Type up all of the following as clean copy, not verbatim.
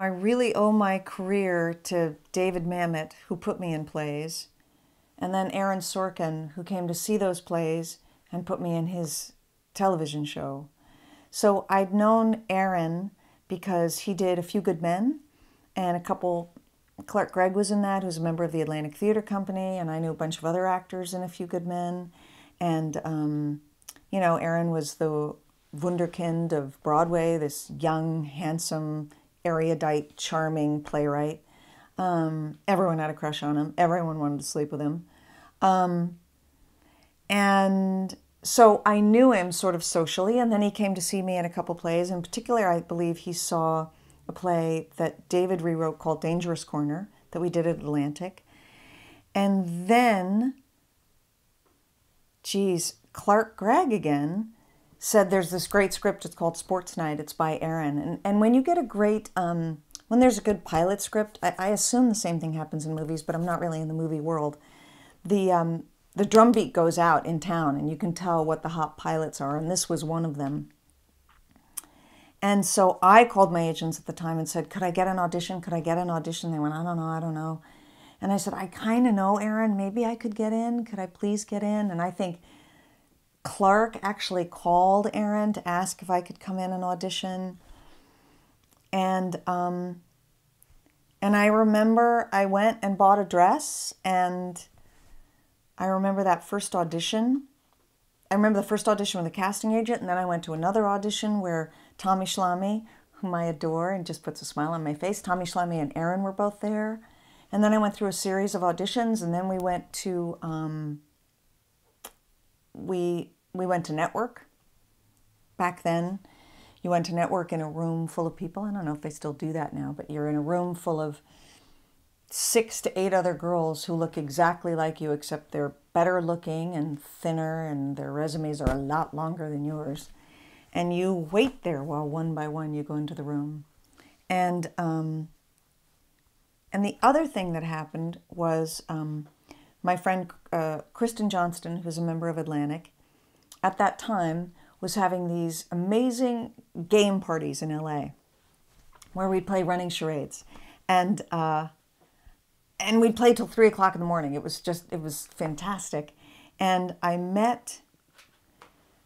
I really owe my career to David Mamet, who put me in plays, and then Aaron Sorkin, who came to see those plays and put me in his television show. So I'd known Aaron because he did A Few Good Men and a couple. Clark Gregg was in that, who's a member of the Atlantic Theater Company, and I knew a bunch of other actors in A Few Good Men. And, Aaron was the wunderkind of Broadway, this young, handsome, erudite, charming playwright. Everyone had a crush on him. Everyone wanted to sleep with him. And so I knew him sort of socially, and then he came to see me in a couple plays. In particular, I believe he saw a play that David rewrote called Dangerous Corner that we did at Atlantic. And then, Clark Gregg again said there's this great script, it's called Sports Night, it's by Aaron. And when you get a great, when there's a good pilot script, I assume the same thing happens in movies, but I'm not really in the movie world. The drum beat goes out in town and you can tell what the hot pilots are, and this was one of them. And so I called my agents at the time and said, could I get an audition? Could I get an audition? They went, I don't know. And I said, I kind of know Aaron, maybe I could get in. Could I please get in? And I think Clark actually called Aaron to ask if I could come in and audition. And I remember I went and bought a dress, and I remember that first audition. I remember the first audition with a casting agent, and then I went to another audition where Tommy Schlamme, whom I adore and just puts a smile on my face, Tommy Schlamme and Aaron were both there. And then I went through a series of auditions, and then we went to we went to Network. Back then, you went to Network in a room full of people. I don't know if they still do that now, but you're in a room full of 6 to 8 other girls who look exactly like you, except they're better looking and thinner, and their resumes are a lot longer than yours. And you wait there while one by one you go into the room. And the other thing that happened was my friend Kristen Johnston, who's a member of Atlantic, at that time was having these amazing game parties in LA where we'd play running charades. And we'd play till 3 o'clock in the morning. It was fantastic. And I met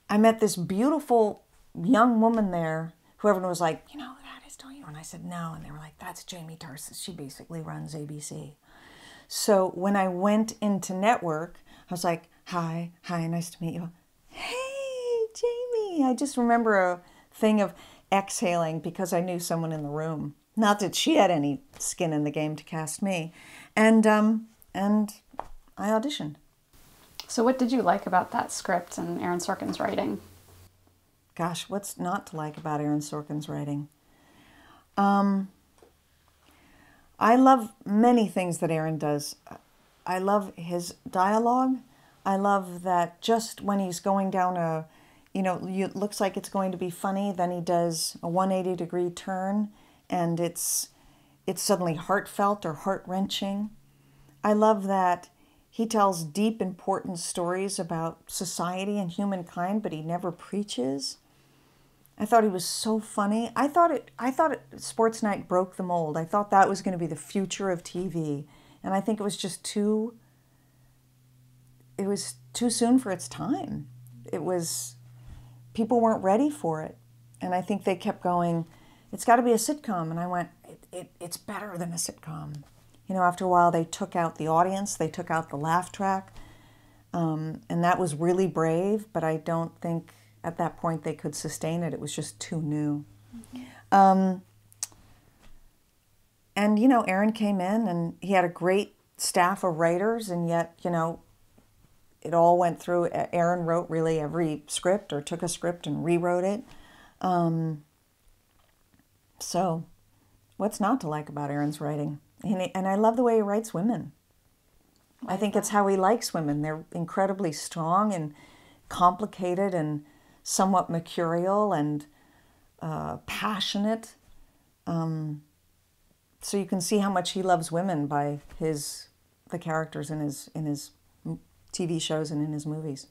this beautiful young woman there who everyone was like, you know, that is, don't you? And I said, no. And they were like, that's Jamie Tarsis. She basically runs ABC. So when I went into Network, I was like, hi, nice to meet you. Hey, Jamie. I just remember a thing of exhaling because I knew someone in the room. Not that she had any skin in the game to cast me. And I auditioned. So what did you like about that script and Aaron Sorkin's writing? Gosh, what's not to like about Aaron Sorkin's writing? I love many things that Aaron does. I love his dialogue. I love that just when he's going down it looks like it's going to be funny, then he does a 180-degree turn, and it's suddenly heartfelt or heart-wrenching. I love that he tells deep, important stories about society and humankind, but he never preaches. I thought he was so funny. I thought Sports Night broke the mold. I thought that was going to be the future of TV, and I think it was just too soon for its time. People weren't ready for it, and I think they kept going, it's got to be a sitcom, and I went, it's better than a sitcom. You know, after a while, they took out the audience, they took out the laugh track, and that was really brave, but I don't think at that point they could sustain it. It was just too new. Mm-hmm. And, Aaron came in, and he had a great staff of writers, and yet, it all went through. Aaron wrote really every script, or took a script and rewrote it. So what's not to like about Aaron's writing? And I love the way he writes women. I think it's how he likes women. They're incredibly strong and complicated and somewhat mercurial and passionate. So you can see how much he loves women by the characters in his TV shows and in his movies.